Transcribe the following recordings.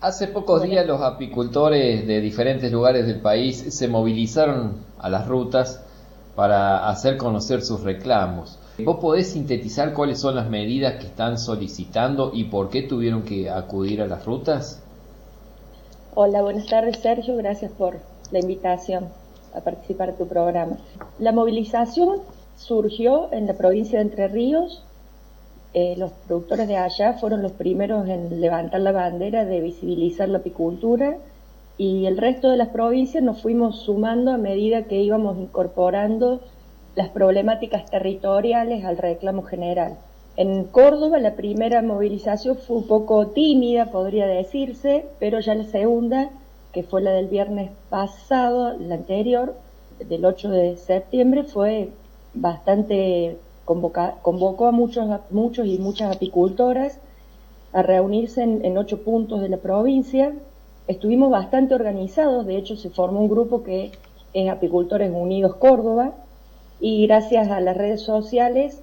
Hace pocos días los apicultores de diferentes lugares del país se movilizaron a las rutas para hacer conocer sus reclamos. ¿Vos podés sintetizar cuáles son las medidas que están solicitando y por qué tuvieron que acudir a las rutas? Hola, buenas tardes Sergio, gracias por la invitación a participar de tu programa. La movilización surgió en la provincia de Entre Ríos. Los productores de allá fueron los primeros en levantar la bandera de visibilizar la apicultura, y el resto de las provincias nos fuimos sumando a medida que íbamos incorporando las problemáticas territoriales al reclamo general. En Córdoba la primera movilización fue un poco tímida, podría decirse, pero ya la segunda, que fue la del viernes pasado, la anterior, del 8 de septiembre, fue bastante, convocó a muchos y muchas apicultoras a reunirse en 8 puntos de la provincia. Estuvimos bastante organizados, de hecho se formó un grupo que es Apicultores Unidos Córdoba, y gracias a las redes sociales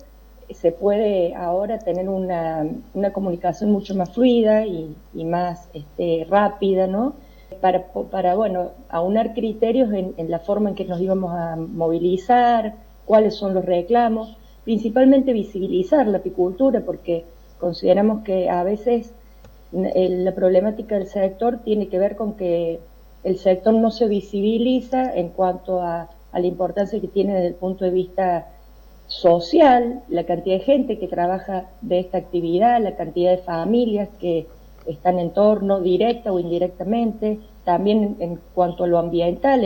se puede ahora tener una comunicación mucho más fluida y más rápida, ¿no? Para bueno, aunar criterios en la forma en que nos íbamos a movilizar, cuáles son los reclamos, principalmente visibilizar la apicultura, porque consideramos que a veces la problemática del sector tiene que ver con que el sector no se visibiliza en cuanto a la importancia que tiene desde el punto de vista social, la cantidad de gente que trabaja de esta actividad, la cantidad de familias que están en torno, directa o indirectamente, también en cuanto a lo ambiental,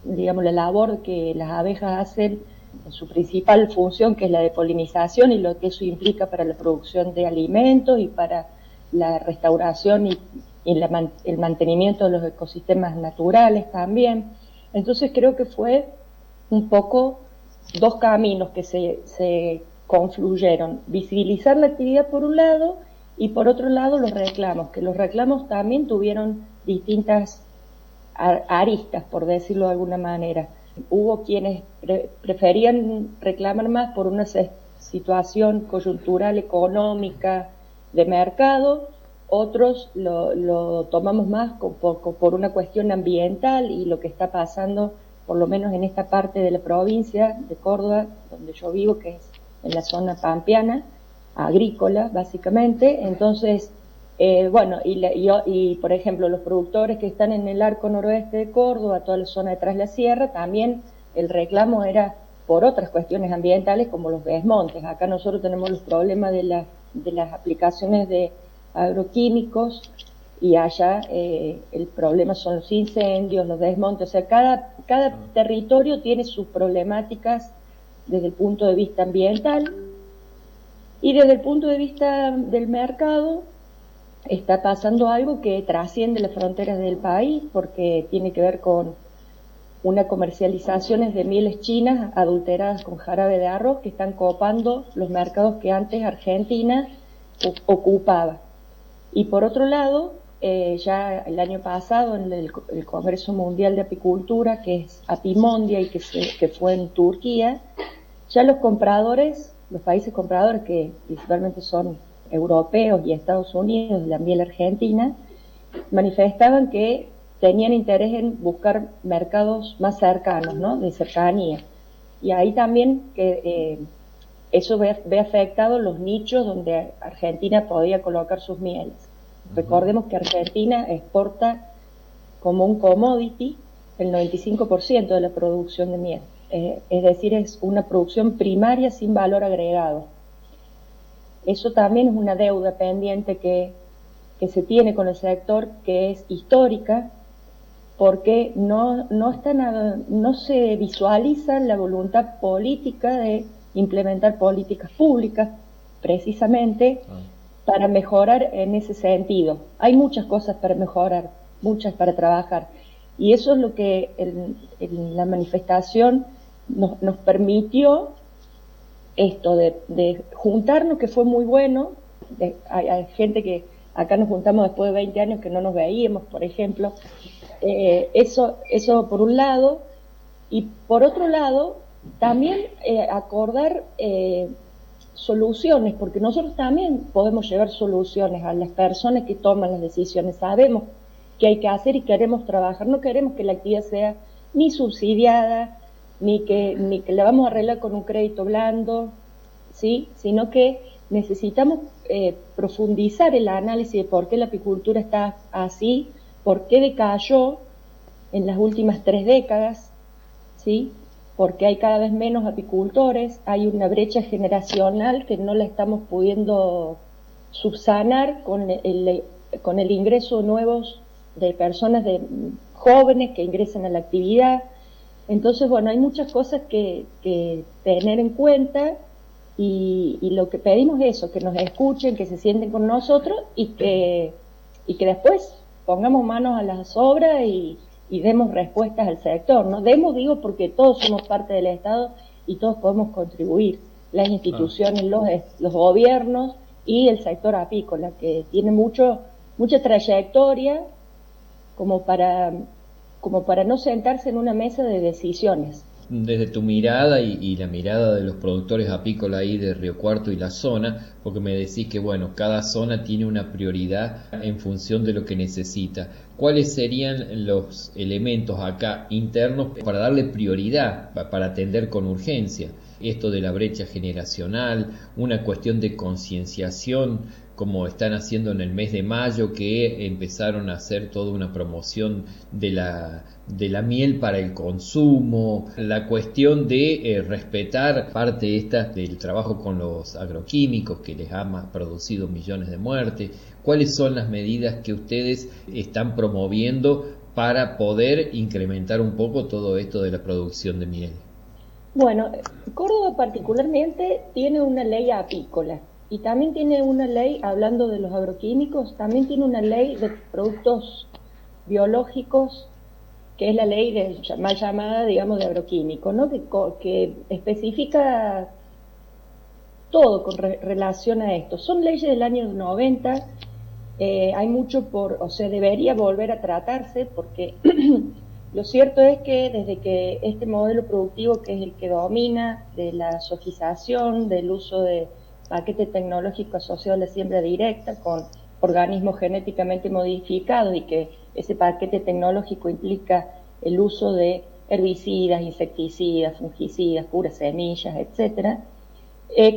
digamos, la labor que las abejas hacen en su principal función, que es la de polinización, y lo que eso implica para la producción de alimentos y para la restauración y el mantenimiento de los ecosistemas naturales también. Entonces creo que fue un poco dos caminos que se confluyeron: visibilizar la actividad por un lado, y por otro lado los reclamos, que los reclamos también tuvieron distintas aristas, por decirlo de alguna manera. Hubo quienes preferían reclamar más por una situación coyuntural, económica, de mercado. Otros lo tomamos más por una cuestión ambiental y lo que está pasando, por lo menos en esta parte de la provincia de Córdoba, donde yo vivo, que es en la zona pampeana, agrícola básicamente. Entonces, bueno, y por ejemplo los productores que están en el arco noroeste de Córdoba, toda la zona detrás de la sierra, también el reclamo era por otras cuestiones ambientales, como los desmontes. Acá nosotros tenemos los problemas de las aplicaciones de agroquímicos, y allá el problema son los incendios, los desmontes. O sea, cada territorio tiene sus problemáticas desde el punto de vista ambiental, y desde el punto de vista del mercado está pasando algo que trasciende las fronteras del país, porque tiene que ver con una comercialización de mieles chinas adulteradas con jarabe de arroz, que están copando los mercados que antes Argentina ocupaba. Y por otro lado, ya el año pasado en el Congreso Mundial de Apicultura, que es Apimondia, y que fue en Turquía, ya los compradores, los países compradores, que principalmente son europeos y Estados Unidos, de la miel argentina, manifestaban que tenían interés en buscar mercados más cercanos, ¿no?, de cercanía. Y ahí también que eso ve afectado los nichos donde Argentina podía colocar sus mieles. Recordemos que Argentina exporta como un commodity el 95% de la producción de miel. Es decir, es una producción primaria sin valor agregado. Eso también es una deuda pendiente que se tiene con el sector, que es histórica, porque no se visualiza la voluntad política de implementar políticas públicas precisamente para mejorar en ese sentido. Hay muchas cosas para mejorar, muchas para trabajar, y eso es lo que en la manifestación nos permitió esto de juntarnos, que fue muy bueno. Hay gente que acá nos juntamos después de 20 años que no nos veíamos, por ejemplo. Eso por un lado, y por otro lado también acordar soluciones, porque nosotros también podemos llevar soluciones a las personas que toman las decisiones. Sabemos qué hay que hacer y queremos trabajar. No queremos que la actividad sea ni subsidiada, ni que la vamos a arreglar con un crédito blando, ¿sí? Sino que necesitamos profundizar el análisis de por qué la apicultura está así, por qué decayó en las últimas 3 décadas, ¿sí? Porque hay cada vez menos apicultores, hay una brecha generacional que no la estamos pudiendo subsanar con el ingreso nuevos de personas jóvenes que ingresen a la actividad. Entonces, bueno, hay muchas cosas que tener en cuenta y lo que pedimos es eso, que nos escuchen, que se sienten con nosotros y que después pongamos manos a las obras y demos respuestas al sector, ¿no? Digo, porque todos somos parte del Estado y todos podemos contribuir, las instituciones, los gobiernos y el sector apícola, que tiene mucha trayectoria como para no sentarse en una mesa de decisiones. Desde tu mirada y la mirada de los productores apícolas ahí de Río Cuarto y la zona, porque me decís que bueno, cada zona tiene una prioridad en función de lo que necesita. ¿Cuáles serían los elementos acá internos para darle prioridad, para atender con urgencia? Esto de la brecha generacional, una cuestión de concienciación, como están haciendo en el mes de mayo, que empezaron a hacer toda una promoción de la miel para el consumo, la cuestión de respetar parte esta del trabajo con los agroquímicos que les ha producido millones de muertes. ¿Cuáles son las medidas que ustedes están promoviendo para poder incrementar un poco todo esto de la producción de miel? Bueno, Córdoba particularmente tiene una ley apícola y también tiene una ley, hablando de los agroquímicos, también tiene una ley de productos biológicos, que es la ley mal llamada, digamos, de agroquímicos, ¿no? Que especifica todo con relación a esto. Son leyes del año 90, hay mucho debería volver a tratarse, porque lo cierto es que desde que este modelo productivo, que es el que domina, de la sojización, del uso de paquete tecnológico asociado a la siembra directa con organismos genéticamente modificados, y que ese paquete tecnológico implica el uso de herbicidas, insecticidas, fungicidas, puras semillas, etcétera.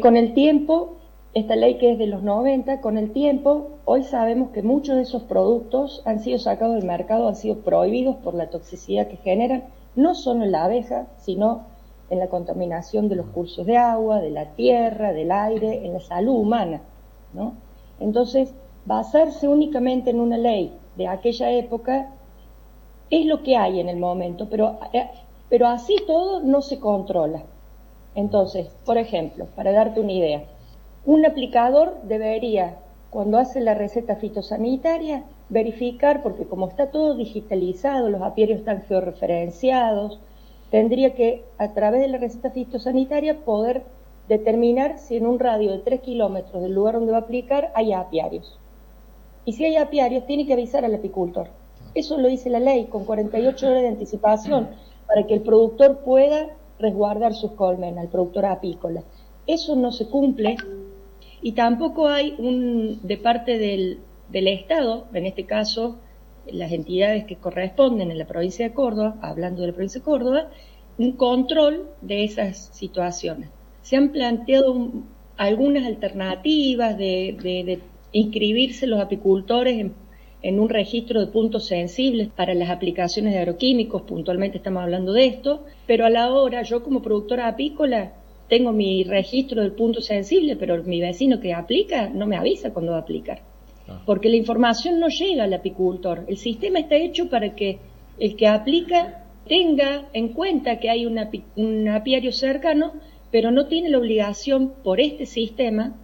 Con el tiempo, esta ley que es de los 90, con el tiempo, hoy sabemos que muchos de esos productos han sido sacados del mercado, han sido prohibidos por la toxicidad que generan, no solo en la abeja, sino en la contaminación de los cursos de agua, de la tierra, del aire, en la salud humana, ¿no? Entonces, basarse únicamente en una ley de aquella época es lo que hay en el momento, pero así todo no se controla. Entonces, por ejemplo, para darte una idea, un aplicador debería, cuando hace la receta fitosanitaria, verificar, porque como está todo digitalizado, los apiarios están georreferenciados, tendría que, a través de la receta fitosanitaria, poder determinar si en un radio de 3 kilómetros del lugar donde va a aplicar hay apiarios. Y si hay apiarios, tiene que avisar al apicultor. Eso lo dice la ley, con 48 horas de anticipación, para que el productor pueda resguardar sus colmenas, el productor apícola. Eso no se cumple, y tampoco hay de parte del Estado, en este caso las entidades que corresponden en la provincia de Córdoba, hablando de la provincia de Córdoba, un control de esas situaciones. Se han planteado algunas alternativas de inscribirse los apicultores en un registro de puntos sensibles para las aplicaciones de agroquímicos, puntualmente estamos hablando de esto, pero a la hora, yo como productora apícola tengo mi registro del punto sensible, pero mi vecino que aplica no me avisa cuando va a aplicar, porque la información no llega al apicultor. El sistema está hecho para que el que aplica tenga en cuenta que hay un apiario cercano, pero no tiene la obligación por este sistema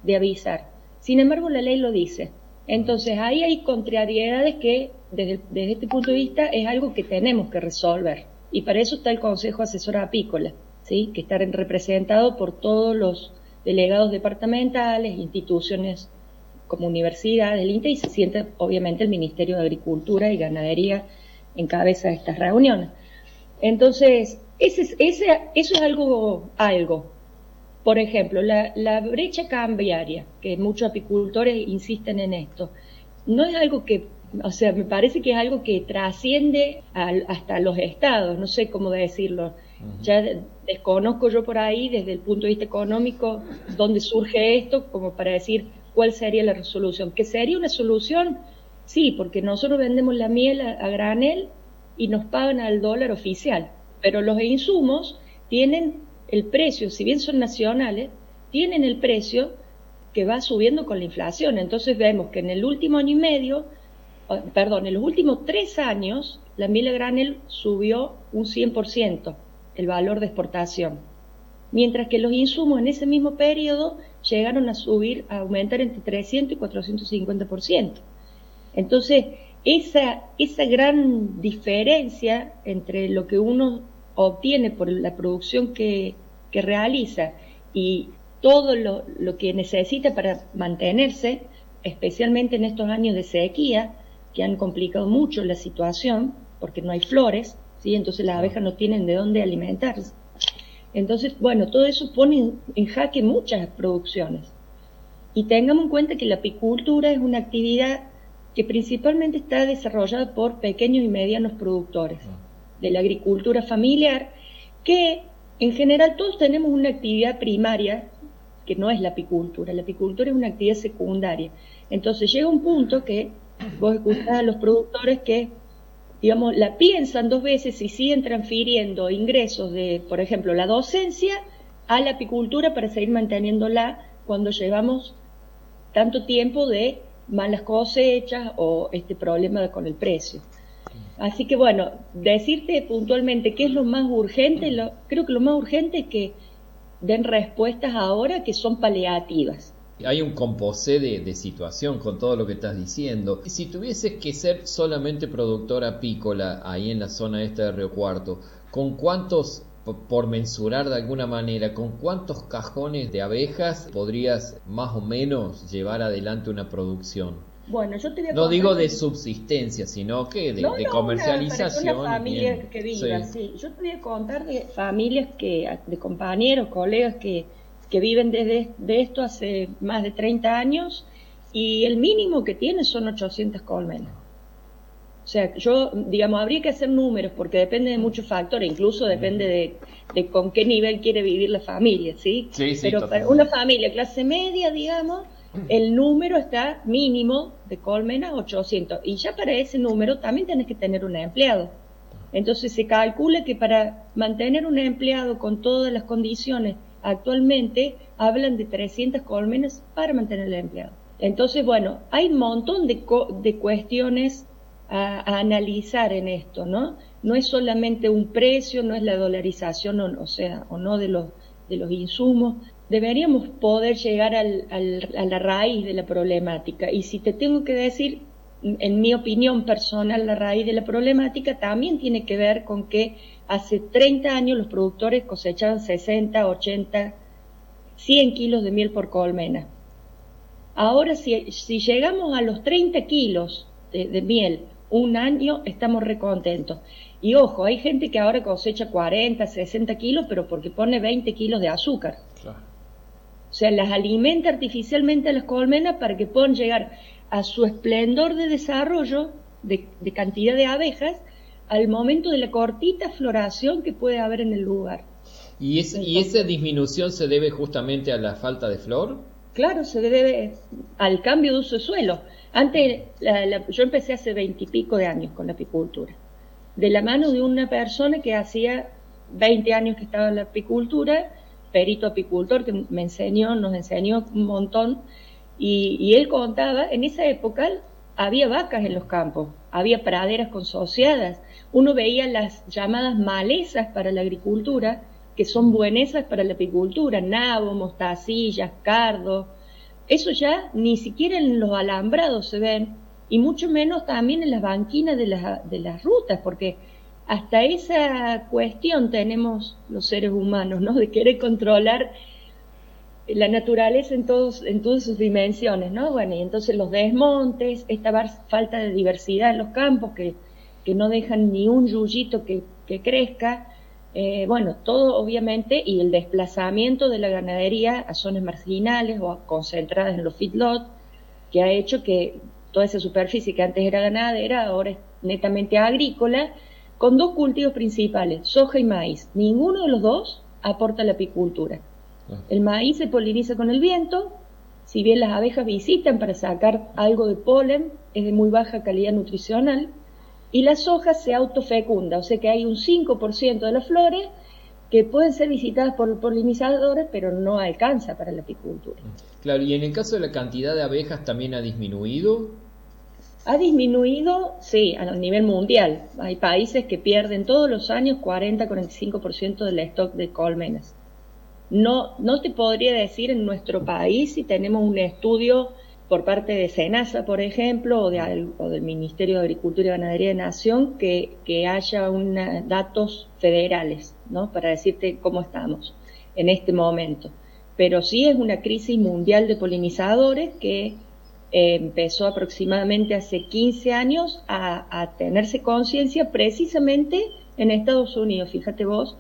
de avisar. Sin embargo, la ley lo dice. Entonces, ahí hay contrariedades que, desde este punto de vista, es algo que tenemos que resolver. Y para eso está el Consejo Asesor Apícola, ¿sí? Que está representado por todos los delegados departamentales, instituciones como universidades, el INTE, y se sienta, obviamente, el Ministerio de Agricultura y Ganadería en cabeza de estas reuniones. Entonces, eso es algo. por ejemplo, la brecha cambiaria, que muchos apicultores insisten en esto, no es algo que, o sea, me parece que es algo que trasciende hasta los estados, no sé cómo decirlo. Ya desconozco yo por ahí, desde el punto de vista económico, dónde surge esto, como para decir cuál sería la resolución. ¿Que sería una solución? Sí, porque nosotros vendemos la miel a granel y nos pagan al dólar oficial, pero los insumos tienen el precio, si bien son nacionales, tienen el precio que va subiendo con la inflación. Entonces vemos que en el último año y medio, en los últimos 3 años, la miel a granel subió un 100%, el valor de exportación. Mientras que los insumos en ese mismo periodo llegaron a aumentar entre 300 y 450%. Entonces, esa gran diferencia entre lo que uno obtiene por la producción que realiza y todo lo que necesita para mantenerse, especialmente en estos años de sequía, que han complicado mucho la situación, porque no hay flores, ¿sí? Entonces las abejas no tienen de dónde alimentarse. Entonces, bueno, todo eso pone en jaque muchas producciones. Y tengamos en cuenta que la apicultura es una actividad que principalmente está desarrollada por pequeños y medianos productores de la agricultura familiar, que en general todos tenemos una actividad primaria que no es la apicultura. La apicultura es una actividad secundaria. Entonces llega un punto que vos escuchás a los productores que, digamos, la piensan 2 veces y siguen transfiriendo ingresos de, por ejemplo, la docencia a la apicultura para seguir manteniéndola cuando llevamos tanto tiempo de malas cosechas o este problema con el precio. Así que bueno, decirte puntualmente qué es lo más urgente, creo que lo más urgente es que den respuestas ahora que son paliativas. Hay un composé de situación con todo lo que estás diciendo. Si tuvieses que ser solamente productora apícola ahí en la zona esta de Río Cuarto, ¿con cuántos, por mensurar de alguna manera, con cuántos cajones de abejas podrías más o menos llevar adelante una producción? Bueno, yo te voy a No digo de subsistencia, sino que de comercialización. Una familia que viva, sí. Yo te voy a contar de familias de compañeros, colegas que viven de esto hace más de 30 años y el mínimo que tienen son 800 colmenas. O sea, digamos, habría que hacer números porque depende de muchos factores, incluso depende de con qué nivel quiere vivir la familia, ¿sí? Sí, pero totalmente. Para una familia clase media, digamos, el número está mínimo de colmenas 800 y ya para ese número también tenés que tener un empleado. Entonces se calcula que para mantener un empleado con todas las condiciones actualmente hablan de 300 colmenas para mantener el empleado. Entonces, bueno, hay un montón de cuestiones a analizar en esto, ¿no? No es solamente un precio, no es la dolarización, o no de los insumos. Deberíamos poder llegar a la raíz de la problemática. Y si te tengo que decir, en mi opinión personal, la raíz de la problemática también tiene que ver con que hace 30 años los productores cosechaban 60, 80, 100 kilos de miel por colmena. Ahora, si llegamos a los 30 kilos de miel un año, estamos recontentos. Y ojo, hay gente que ahora cosecha 40, 60 kilos, pero porque pone 20 kilos de azúcar. Claro. O sea, las alimenta artificialmente a las colmenas para que puedan llegar a su esplendor de desarrollo, de cantidad de abejas, al momento de la cortita floración que puede haber en el lugar. ¿Y esa disminución se debe justamente a la falta de flor? Claro, se debe al cambio de uso de suelo. Antes, yo empecé hace 20 y pico de años con la apicultura, de la mano de una persona que hacía 20 años que estaba en la apicultura, perito apicultor, que nos enseñó un montón, y él contaba, en esa época había vacas en los campos, había praderas consociadas, uno veía las llamadas malezas para la agricultura, que son buenesas para la apicultura, nabo, mostacillas, cardo. Eso ya ni siquiera en los alambrados se ven, y mucho menos también en las banquinas de las rutas, porque hasta esa cuestión tenemos los seres humanos, ¿no? De querer controlar la naturaleza en todas sus dimensiones, ¿no? Bueno, y entonces los desmontes, esta falta de diversidad en los campos que no dejan ni un yuyito que crezca. Bueno, todo obviamente, y el desplazamiento de la ganadería a zonas marginales o concentradas en los feedlots, que ha hecho que toda esa superficie que antes era ganadera, ahora es netamente agrícola, con dos cultivos principales, soja y maíz. Ninguno de los dos aporta a la apicultura. El maíz se poliniza con el viento, si bien las abejas visitan para sacar algo de polen, es de muy baja calidad nutricional, y la soja se autofecunda, o sea que hay un 5% de las flores que pueden ser visitadas por polinizadores, pero no alcanza para la apicultura. Claro, y en el caso de la cantidad de abejas también ha disminuido. Ha disminuido, sí, a nivel mundial. Hay países que pierden todos los años 40-45% del stock de colmenas. No te podría decir en nuestro país si tenemos un estudio por parte de SENASA, por ejemplo, o del Ministerio de Agricultura y Ganadería de Nación, que haya datos federales, ¿no? Para decirte cómo estamos en este momento. Pero sí es una crisis mundial de polinizadores que empezó aproximadamente hace 15 años a tenerse conciencia precisamente en Estados Unidos, fíjate vos,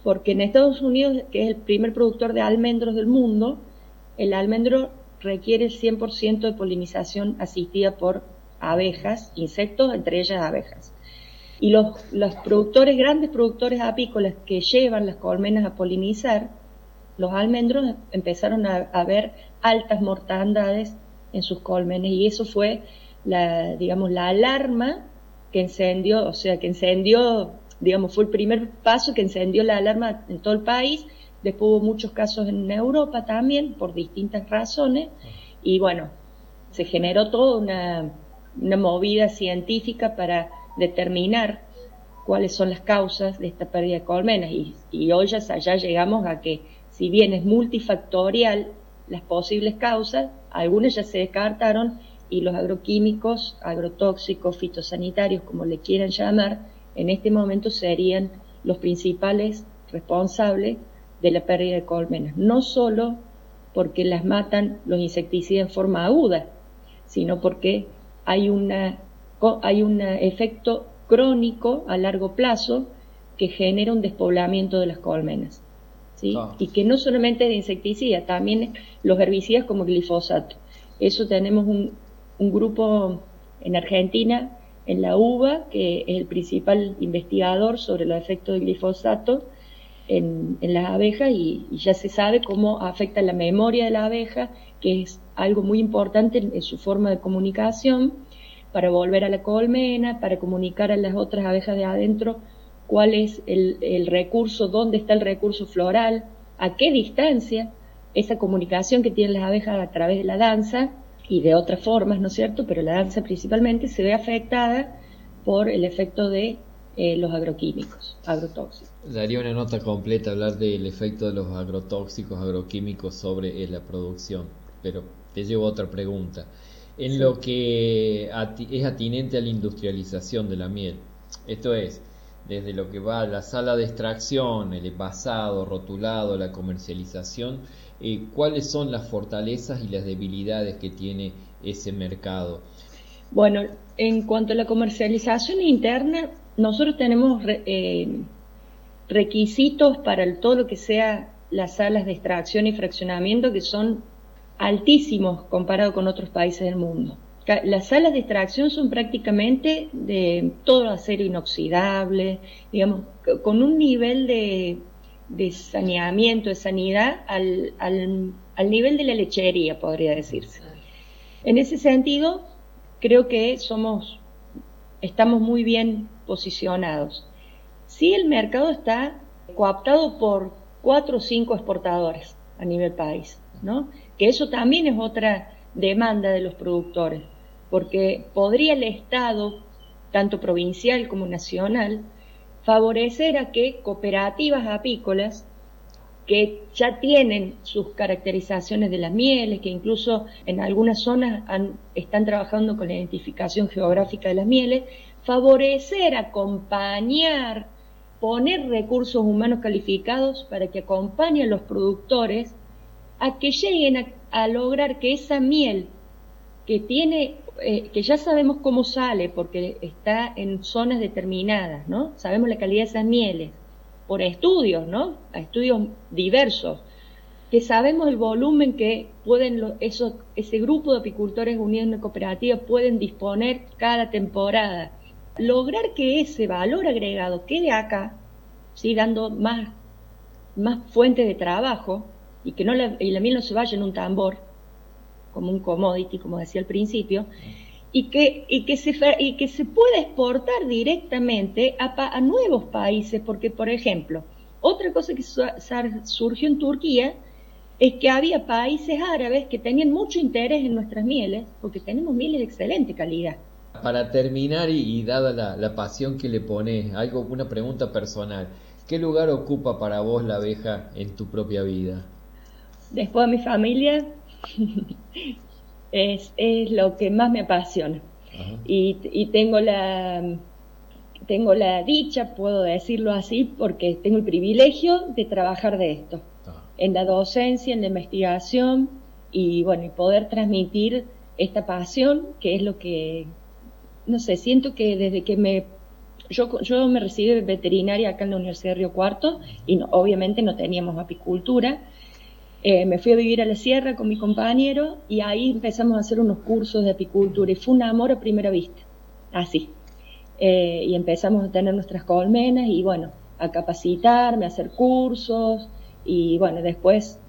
porque en Estados Unidos, que es el primer productor de almendros del mundo, el almendro requiere el 100% de polinización asistida por abejas, insectos, entre ellas abejas. Y los grandes productores apícolas que llevan las colmenas a polinizar, los almendros empezaron a ver altas mortandades en sus colmenas, y eso fue la alarma que encendió, fue el primer paso que encendió la alarma en todo el país. Después hubo muchos casos en Europa también, por distintas razones, y bueno, se generó toda una movida científica para determinar cuáles son las causas de esta pérdida de colmenas, y hoy ya llegamos a que, si bien es multifactorial las posibles causas, algunas ya se descartaron, y los agroquímicos, agrotóxicos, fitosanitarios, como le quieran llamar, en este momento serían los principales responsables de la pérdida de colmenas, no solo porque las matan los insecticidas en forma aguda, sino porque hay un efecto crónico a largo plazo que genera un despoblamiento de las colmenas, ¿sí? Y que no solamente es de insecticida, también los herbicidas como glifosato. Eso tenemos un grupo en Argentina, en la UBA, que es el principal investigador sobre los efectos del glifosato en las abejas, y ya se sabe cómo afecta la memoria de la abeja, que es algo muy importante en su forma de comunicación, para volver a la colmena, para comunicar a las otras abejas de adentro cuál es el recurso, dónde está el recurso floral, a qué distancia. Esa comunicación que tienen las abejas a través de la danza y de otras formas, ¿no es cierto? Pero la danza principalmente se ve afectada por el efecto de los agroquímicos, agrotóxicos. Daría una nota completa hablar del efecto de los agrotóxicos, agroquímicos sobre la producción, pero te llevo a otra pregunta. En lo que es atinente a la industrialización de la miel, esto es, desde lo que va a la sala de extracción, el envasado, rotulado, la comercialización, ¿cuáles son las fortalezas y las debilidades que tiene ese mercado? Bueno, en cuanto a la comercialización interna, nosotros tenemos requisitos para todo lo que sea las salas de extracción y fraccionamiento que son altísimos comparado con otros países del mundo. Las salas de extracción son prácticamente de todo acero inoxidable, digamos, con un nivel de saneamiento, de sanidad al nivel de la lechería, podría decirse. En ese sentido, creo que estamos muy bien posicionados. Sí, el mercado está cooptado por 4 o 5 exportadores a nivel país, ¿no? Que eso también es otra demanda de los productores, porque podría el Estado, tanto provincial como nacional, favorecer a que cooperativas apícolas que ya tienen sus caracterizaciones de las mieles, que incluso en algunas zonas están trabajando con la identificación geográfica de las mieles, favorecer, acompañar, poner recursos humanos calificados para que acompañen a los productores a que lleguen a lograr que esa miel que tiene, que ya sabemos cómo sale porque está en zonas determinadas, ¿no? Sabemos la calidad de esas mieles, por estudios, ¿no? A estudios diversos, que sabemos el volumen que pueden ese grupo de apicultores unidos en una cooperativa pueden disponer cada temporada. Lograr que ese valor agregado quede acá, ¿sí? Dando más fuentes de trabajo y que la miel no se vaya en un tambor, como un commodity, como decía al principio, y que se pueda exportar directamente a nuevos países, porque, por ejemplo, otra cosa que surgió en Turquía es que había países árabes que tenían mucho interés en nuestras mieles, porque tenemos mieles de excelente calidad. Para terminar, y dada la pasión que le pones, una pregunta personal, ¿qué lugar ocupa para vos la abeja en tu propia vida? Después de mi familia, es lo que más me apasiona. Y tengo la dicha, puedo decirlo así, porque tengo el privilegio de trabajar de esto, en la docencia, en la investigación, y bueno, y poder transmitir esta pasión, que es lo que, no sé, siento que desde que yo me recibí de veterinaria acá en la Universidad de Río Cuarto, y obviamente no teníamos apicultura. Me fui a vivir a la sierra con mi compañero y ahí empezamos a hacer unos cursos de apicultura y fue un amor a primera vista, así. Y empezamos a tener nuestras colmenas y bueno, a capacitarme, a hacer cursos y bueno, después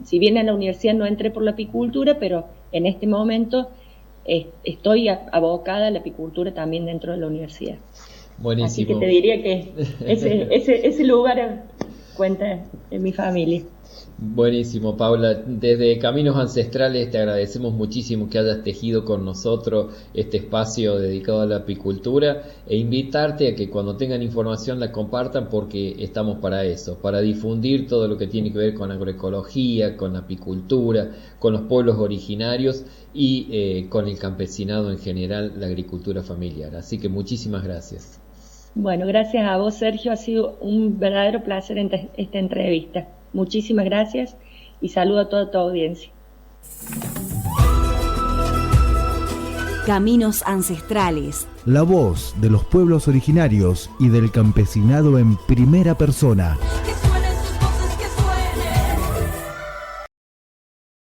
si bien en la universidad no entré por la apicultura, pero en este momento estoy abocada a la apicultura también dentro de la universidad. Buenísimo. Así que te diría que ese lugar cuenta en mi familia. Buenísimo, Paula. Desde Caminos Ancestrales te agradecemos muchísimo que hayas tejido con nosotros este espacio dedicado a la apicultura e invitarte a que cuando tengan información la compartan porque estamos para eso, para difundir todo lo que tiene que ver con agroecología, con apicultura, con los pueblos originarios y con el campesinado en general, la agricultura familiar. Así que muchísimas gracias. Bueno, gracias a vos, Sergio. Ha sido un verdadero placer esta entrevista. Muchísimas gracias y saludo a toda tu audiencia. Caminos Ancestrales. La voz de los pueblos originarios y del campesinado en primera persona.